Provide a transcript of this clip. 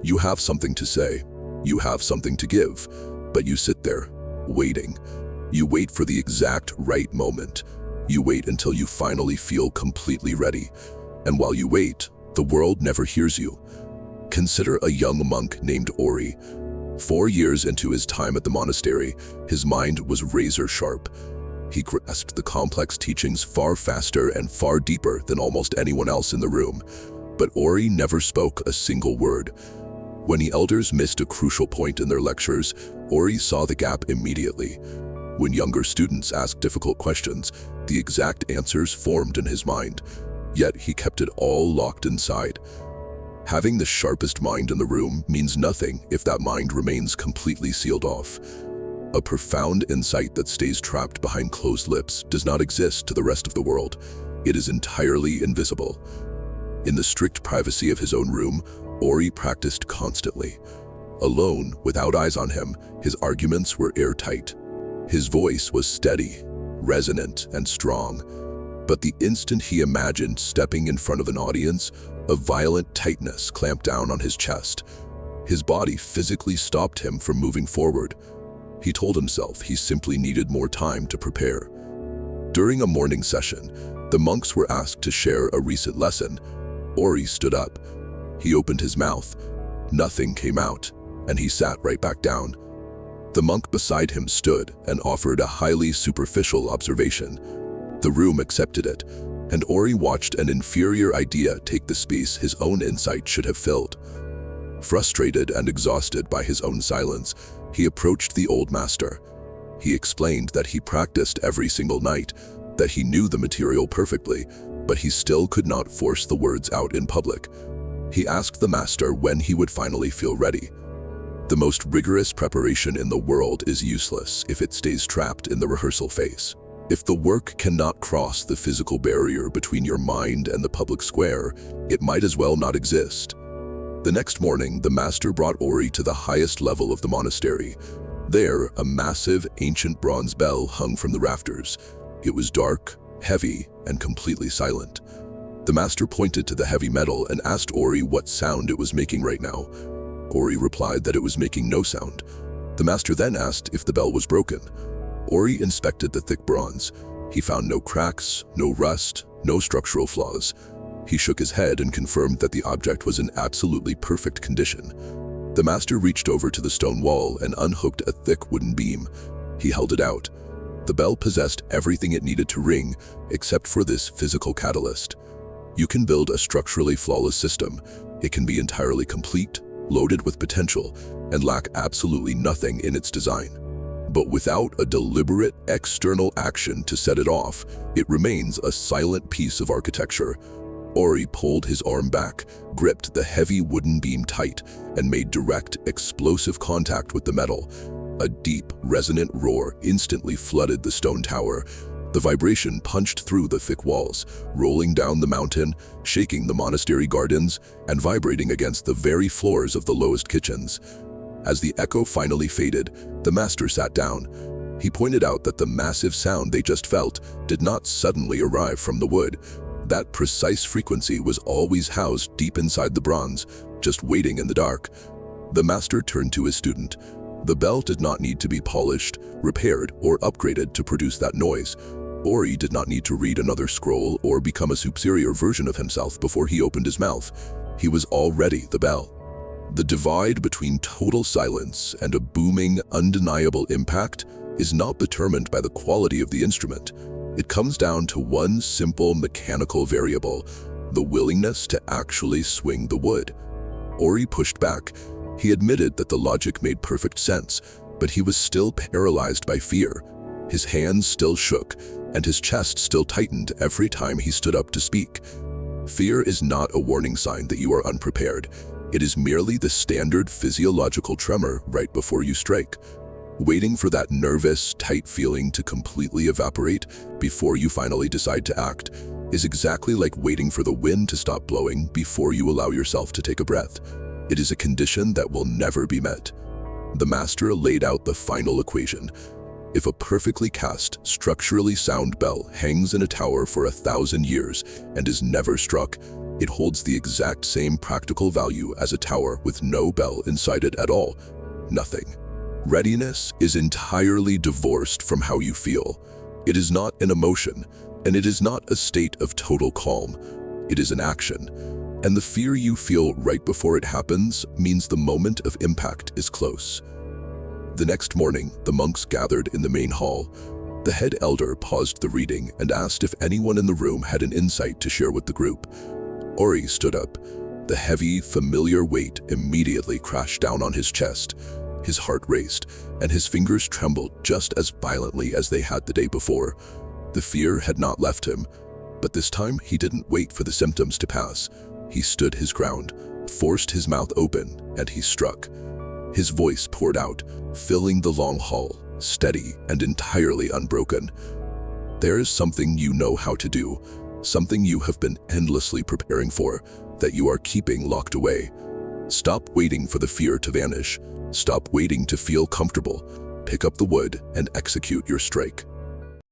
You have something to say. You have something to give. But you sit there, waiting. You wait for the exact right moment. You wait until you finally feel completely ready. And while you wait, the world never hears you. Consider a young monk named Ori. 4 years into his time at the monastery, his mind was razor sharp. He grasped the complex teachings far faster and far deeper than almost anyone else in the room. But Ori never spoke a single word. When the elders missed a crucial point in their lectures, Ori saw the gap immediately. When younger students asked difficult questions, the exact answers formed in his mind. Yet he kept it all locked inside. Having the sharpest mind in the room means nothing if that mind remains completely sealed off. A profound insight that stays trapped behind closed lips does not exist to the rest of the world. It is entirely invisible. In the strict privacy of his own room, Ori practiced constantly. Alone, without eyes on him, his arguments were airtight. His voice was steady, resonant, and strong. But the instant he imagined stepping in front of an audience, a violent tightness clamped down on his chest. His body physically stopped him from moving forward. He told himself he simply needed more time to prepare. During a morning session, the monks were asked to share a recent lesson. Ori stood up. He opened his mouth. Nothing came out, and he sat right back down. The monk beside him stood and offered a highly superficial observation. The room accepted it, and Ori watched an inferior idea take the space his own insight should have filled. Frustrated and exhausted by his own silence, he approached the old master. He explained that he practiced every single night, that he knew the material perfectly, but he still could not force the words out in public. He asked the master when he would finally feel ready. The most rigorous preparation in the world is useless if it stays trapped in the rehearsal phase. If the work cannot cross the physical barrier between your mind and the public square, it might as well not exist. The next morning, the master brought Ori to the highest level of the monastery. There, a massive, ancient bronze bell hung from the rafters. It was dark, heavy, and completely silent. The master pointed to the heavy metal and asked Ori what sound it was making right now. Ori replied that it was making no sound. The master then asked if the bell was broken. Ori inspected the thick bronze. He found no cracks, no rust, no structural flaws. He shook his head and confirmed that the object was in absolutely perfect condition. The master reached over to the stone wall and unhooked a thick wooden beam. He held it out. The bell possessed everything it needed to ring, except for this physical catalyst. You can build a structurally flawless system. It can be entirely complete, loaded with potential, and lack absolutely nothing in its design. But without a deliberate external action to set it off, it remains a silent piece of architecture. Ori pulled his arm back, gripped the heavy wooden beam tight, and made direct, explosive contact with the metal. A deep, resonant roar instantly flooded the stone tower. The vibration punched through the thick walls, rolling down the mountain, shaking the monastery gardens, and vibrating against the very floors of the lowest kitchens. As the echo finally faded, the master sat down. He pointed out that the massive sound they just felt did not suddenly arrive from the wood. That precise frequency was always housed deep inside the bronze, just waiting in the dark. The master turned to his student. The bell did not need to be polished, repaired, or upgraded to produce that noise. Ori did not need to read another scroll or become a superior version of himself before he opened his mouth. He was already the bell. The divide between total silence and a booming, undeniable impact is not determined by the quality of the instrument. It comes down to one simple mechanical variable: the willingness to actually swing the wood. Ori pushed back. He admitted that the logic made perfect sense, but he was still paralyzed by fear. His hands still shook, and his chest still tightened every time he stood up to speak. Fear is not a warning sign that you are unprepared. It is merely the standard physiological tremor right before you strike. Waiting for that nervous, tight feeling to completely evaporate before you finally decide to act is exactly like waiting for the wind to stop blowing before you allow yourself to take a breath. It is a condition that will never be met. The master laid out the final equation. If a perfectly cast, structurally sound bell hangs in a tower for 1,000 years and is never struck, It holds the exact same practical value as a tower with no bell inside it at all. Nothing. Readiness is entirely divorced from how you feel. It is not an emotion, and it is not a state of total calm. It is an action. And the fear you feel right before it happens means the moment of impact is close. The next morning, the monks gathered in the main hall. The head elder paused the reading and asked if anyone in the room had an insight to share with the group. Ori stood up. The heavy, familiar weight immediately crashed down on his chest. His heart raced, and his fingers trembled just as violently as they had the day before. The fear had not left him, but this time he didn't wait for the symptoms to pass. He stood his ground, forced his mouth open, and he struck. His voice poured out, filling the long hall, steady and entirely unbroken. There is something you know how to do, something you have been endlessly preparing for, that you are keeping locked away. Stop waiting for the fear to vanish. Stop waiting to feel comfortable. Pick up the wood and execute your strike.